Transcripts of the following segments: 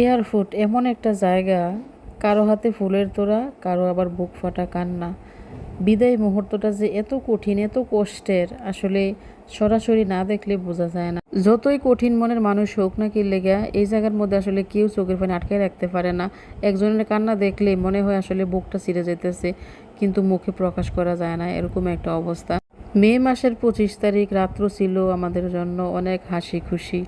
Airport এমন একটা জায়গা, কারো হাতে ফুলের তোড়া, কারো আবার বুক ফাটা কান্না। বিদায় মুহূর্তটা যে এত কঠিন, এত কষ্টের, আসলে সরাসরি না দেখলে বোঝা যায় না। যতই কঠিন মনের মানুষ হোক না কি লেগা, এই জায়গার মধ্যে আসলে কেউ চোখের পানি আটকে রাখতে পারে না। একজনের কান্না দেখলে মনে হয় আসলে বুকটা ছিঁড়ে যেতেছে, কিন্তু মুখে প্রকাশ করা যায় না, এরকম একটা অবস্থা। মে মাসের 25 তারিখ রাত্র ছিল আমাদের জন্য অনেক হাসি খুশি।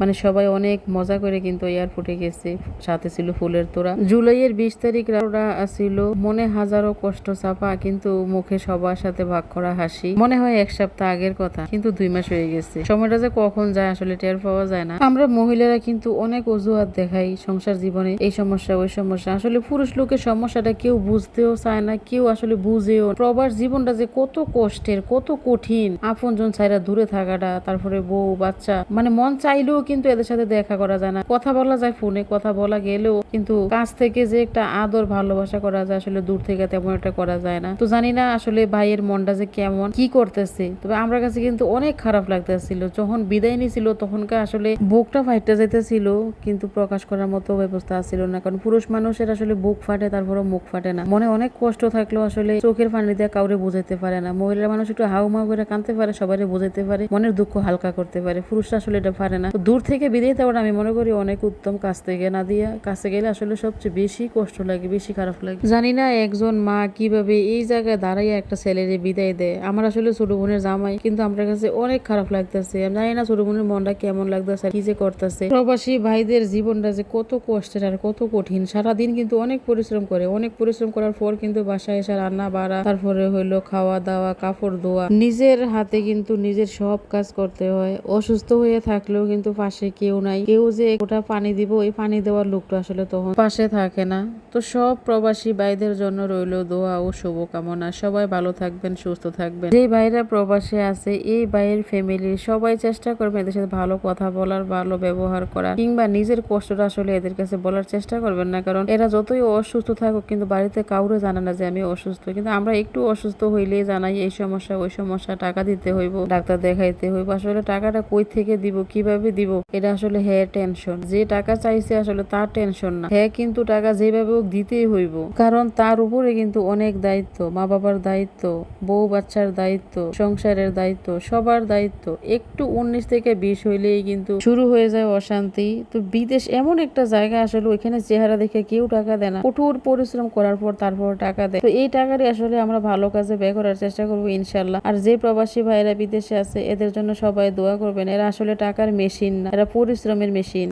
মানে সবাই অনেক মজা করে কিন্তু এয়ারপোর্টে গেছে, সাথে ছিল ফুলের তোড়া। জুলাইয়ের 20 তারিখ ওরা ছিল মনে হাজারো কষ্ট চাপা, কিন্তু মুখে সবার সাথে ভাগ করা হাসি। মনে হয় 1 সপ্তাহ আগের কথা, কিন্তু 2 মাস হয়ে গেছে। সময়টা যে কখন যায় আসলে টের পাওয়া যায় না। আমরা মহিলারা কিন্তু অনেক অজুহাত দেখাই সংসার জীবনে, এই সমস্যা ওই সমস্যা। আসলে পুরুষ লোকের সমস্যাটা কেউ বুঝতেও চায় না, কেউ আসলে বুঝেও। প্রবাস জীবনটা যে কত কষ্টের, কত কঠিন। আপনজন ছাইরা দূরে থাকাটা, তারপরে বউ বাচ্চা, মানে মন চাইলেও কিন্তু এদের সাথে দেখা করা যায় না। কথা বলা যায় ফোনে, কথা বলা গেলেও কিন্তু কাছ থেকে যে একটা আদর ভালোবাসা করা যায়, আসলে দূর থেকে তেমন একটা করা যায় না। তো জানি না আসলে ভাইয়ের মনটা যে কেমন, কি করতেছে। তবে আমার কাছে কিন্তু অনেক খারাপ লাগতেছিল যখন বিদায় নিছিল। তখনকার আসলে বুকটা ফাইটটা যেতেছিল, কিন্তু প্রকাশ করার মতো ব্যবস্থা ছিল না। কারণ পুরুষ মানুষের আসলে বুক ফাটে, তারপরে মুখ ফাটে না। মনে অনেক কষ্ট থাকলেও আসলে চোখের পানি দিয়ে কাউরে বোঝাতে পারে না। মহিলা মানুষ একটু হাউমাউ করে কাঁদতে পারে, সবাই বোঝাতে পারে, মনের দুঃখ হালকা করতে পারে। পুরুষরা আসলে এটা পারে না। তো দূর থেকে বিদায় দেওয়াটা আমি মনে করি অনেক উত্তম। কাছ থেকে না দিয়া কাছে গেলে আসলে সবচেয়ে বেশি কষ্ট লাগে, বেশি খারাপ লাগে। জানি না একজন মা কিভাবে এই জায়গায় দাঁড়াইয়া একটা ছেলেরে বিদায় দেয়। আমার আসলে ছোট বোনের জামাই, কিন্তু আমার কাছে অনেক খারাপ লাগতেছে। আমি জানি না ছোট বোনের মনটা কেমন লাগতেছে, কি যে করতেছে। প্রবাসী ভাইদের জীবনটা যে কত কষ্টের আর কত কঠিন। সারাদিন কিন্তু অনেক পরিশ্রম করে, অনেক পরিশ্রম করার পর কিন্তু বাসায় এসে রান্না বাড়া, তারপরে হইলো খাওয়া দাওয়া, কাপড় ধোয়া, নিজের হাতে কিন্তু নিজের সব কাজ করতে হয়। অসুস্থ হয়ে থাকলেও কিন্তু পাশে কেউ নাই, কেউ যে ওটা পানি দিব, এই পানি দেওয়ার লোকটা আসলে তখন পাশে থাকে না। তো সব প্রবাসী ভাইদের জন্য রইল দোয়া ও শুভকামনা। সবাই ভালো থাকবেন, সুস্থ থাকবেন। যে ভাইরা প্রবাসে আছে, এই ভাইয়ের ফ্যামিলির সবাই চেষ্টা করবেন এদের সাথে ভালো কথা বলার, ভালো ব্যবহার করার, কিংবা নিজের কষ্টটা আসলে এদের কাছে বলার চেষ্টা করবেন না। কারণ এরা যতই অসুস্থ থাকুক, কিন্তু বাড়িতে কাউরে জানে না যে আমি অসুস্থ। কিন্তু আমরা একটু অসুস্থ হইলেই জানাই এই সমস্যা ওই সমস্যা, টাকা দিতে হইব, ডাক্তার দেখাইতে হইব। আসলে টাকাটা কই থেকে দিব, কিভাবে দিব, এটা আসলে হ্যাঁ টেনশন। যে টাকা চাইছে আসলে তার টেনশন না, হ্যাঁ কিন্তু টাকা যেভাবে হোক দিতেই হইব। কারণ তার উপরে কিন্তু অনেক দায়িত্ব, মা বাবার দায়িত্ব, বউ বাচ্চার দায়িত্ব, সংসারের দায়িত্ব, সবার দায়িত্ব। একটু 19 থেকে 20 হইলেই কিন্তু শুরু হয়ে যায় অশান্তি। তো বিদেশ এমন একটা জায়গা, আসলে ওইখানে চেহারা দেখে কেউ টাকা দেয় না, কঠোর পরিশ্রম করার পর তারপর টাকা দেয়। তো এই টাকারই আসলে আমরা ভালো কাজে ব্যয় করার চেষ্টা করবো ইনশাল্লাহ। আর যে প্রবাসী ভাইরা বিদেশে আছে, এদের জন্য সবাই দোয়া করবেন। এরা আসলে টাকার মেশিন না, এরা পরিশ্রমের মেশিন।